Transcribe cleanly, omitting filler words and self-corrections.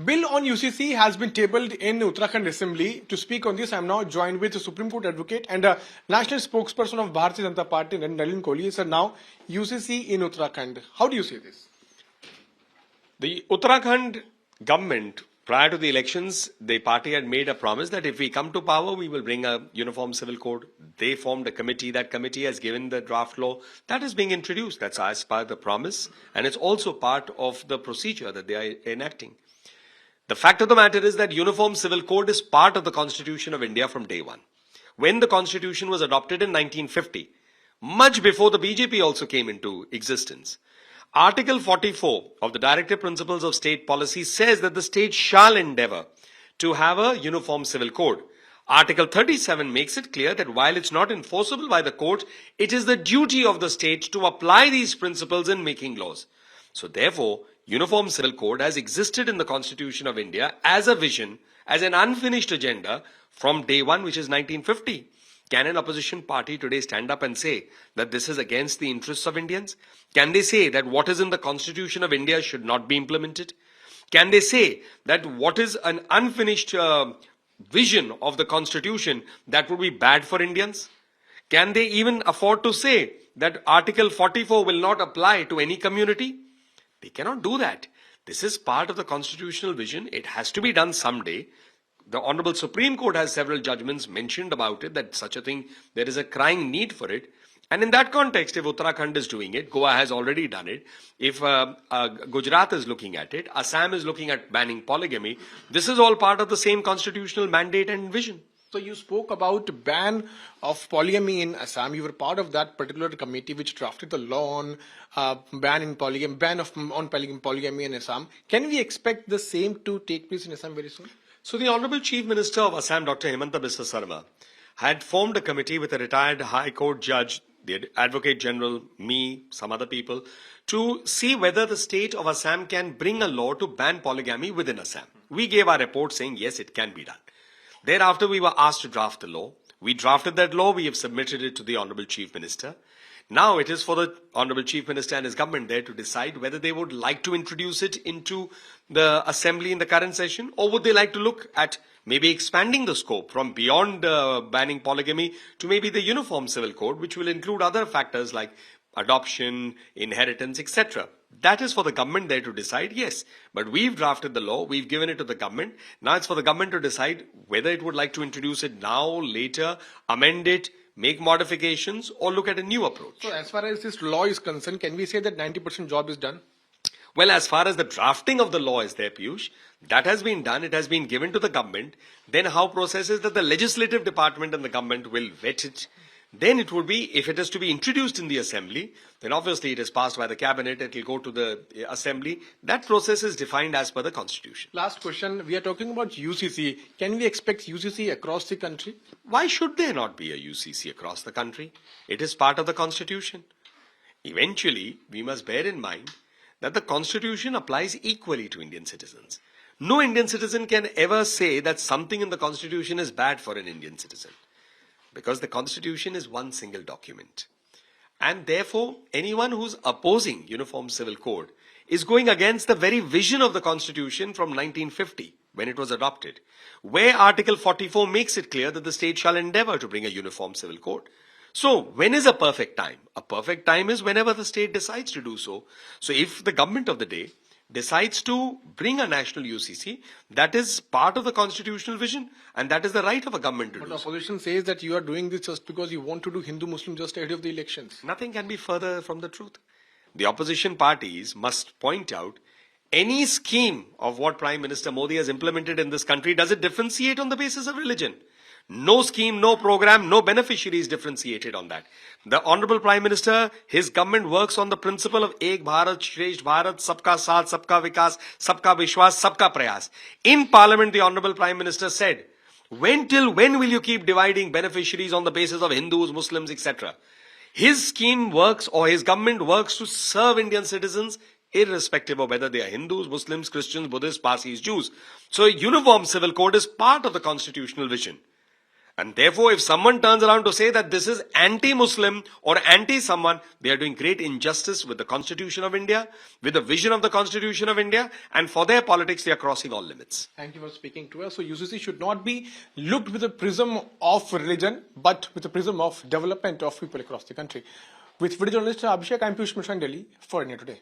Bill on UCC has been tabled in Uttarakhand Assembly. To speak on this, I am now joined with the Supreme Court advocate and a national spokesperson of Bharatiya Danta party, Nalin kohli. Sir, now UCC in Uttarakhand. How do you see this? The Uttarakhand government, prior to the elections, the party had made a promise that if we come to power, we will bring a uniform civil code. They formed a committee. That committee has given the draft law. That is being introduced. That's as part of the promise. And it's also part of the procedure that they are enacting. The fact of the matter is that uniform civil code is part of the Constitution of India from day one. When the Constitution was adopted in 1950, much before the BJP also came into existence, Article 44 of the Directive Principles of State Policy says that the state shall endeavour to have a uniform civil code. Article 37 makes it clear that while it's not enforceable by the court, it is the duty of the state to apply these principles in making laws. So therefore, Uniform Civil Code has existed in the Constitution of India as a vision, as an unfinished agenda from day one, which is 1950. Can an opposition party today stand up and say that this is against the interests of Indians? Can they say that what is in the Constitution of India should not be implemented? Can they say that what is an unfinished vision of the Constitution that would be bad for Indians? Can they even afford to say that Article 44 will not apply to any community? They cannot do that. This is part of the constitutional vision. It has to be done someday. The Honorable Supreme Court has several judgments mentioned about it, that such a thing, there is a crying need for it. And in that context, if Uttarakhand is doing it, Goa has already done it, if Gujarat is looking at it, Assam is looking at banning polygamy, this is all part of the same constitutional mandate and vision. So you spoke about ban of polygamy in Assam. You were part of that particular committee which drafted the law on ban on polygamy in Assam. Can we expect the same to take place in Assam very soon? So the Honorable Chief Minister of Assam, Dr. Himanta Biswa Sarma, had formed a committee with a retired High Court judge, the Advocate General, me, some other people, to see whether the state of Assam can bring a law to ban polygamy within Assam. We gave our report saying yes, it can be done. Thereafter, we were asked to draft the law. We drafted that law. We have submitted it to the Honorable Chief Minister. Now it is for the Honorable Chief Minister and his government there to decide whether they would like to introduce it into the Assembly in the current session, or would they like to look at maybe expanding the scope from beyond banning polygamy to maybe the Uniform Civil Code, which will include other factors like adoption, inheritance, etc. That is for the government there to decide, yes. But we've drafted the law, we've given it to the government. Now it's for the government to decide whether it would like to introduce it now, later, amend it, make modifications, or look at a new approach. So as far as this law is concerned, can we say that 90% job is done? Well, as far as the drafting of the law is there, Piyush, that has been done. It has been given to the government. Then how processes that the legislative department and the government will vet it. Then it would be, if it is to be introduced in the Assembly, then obviously it is passed by the Cabinet, it will go to the Assembly. That process is defined as per the Constitution. Last question, we are talking about UCC. Can we expect UCC across the country? Why should there not be a UCC across the country? It is part of the Constitution. Eventually, we must bear in mind that the Constitution applies equally to Indian citizens. No Indian citizen can ever say that something in the Constitution is bad for an Indian citizen. Because the Constitution is one single document. And therefore, anyone who's opposing Uniform Civil Code is going against the very vision of the Constitution from 1950, when it was adopted, where Article 44 makes it clear that the state shall endeavour to bring a Uniform Civil Code. So, when is a perfect time? A perfect time is whenever the state decides to do so. So, if the government of the day decides to bring a national UCC, that is part of the constitutional vision, and that is the right of a government to do so. But the opposition says that you are doing this just because you want to do Hindu-Muslim just ahead of the elections. Nothing can be further from the truth. The opposition parties must point out any scheme of what Prime Minister Modi has implemented in this country, does it differentiate on the basis of religion? No scheme, no program, no beneficiary is differentiated on that. The Honorable Prime Minister, his government works on the principle of Ek Bharat, Shresth Bharat, Sabka Saath, Sabka Vikas, Sabka Vishwas, Sabka Prayas. In Parliament, the Honorable Prime Minister said, when will you keep dividing beneficiaries on the basis of Hindus, Muslims, etc.? His scheme works, or his government works to serve Indian citizens irrespective of whether they are Hindus, Muslims, Christians, Buddhists, Parsis, Jews. So a Uniform Civil Code is part of the constitutional vision. And therefore, if someone turns around to say that this is anti-Muslim or anti-someone, they are doing great injustice with the Constitution of India, with the vision of the Constitution of India, and for their politics, they are crossing all limits. Thank you for speaking to us. So UCC should not be looked with a prism of religion, but with a prism of development of people across the country. With video journalist Abhishek, I'm Piyush Mishra in Delhi for India Today.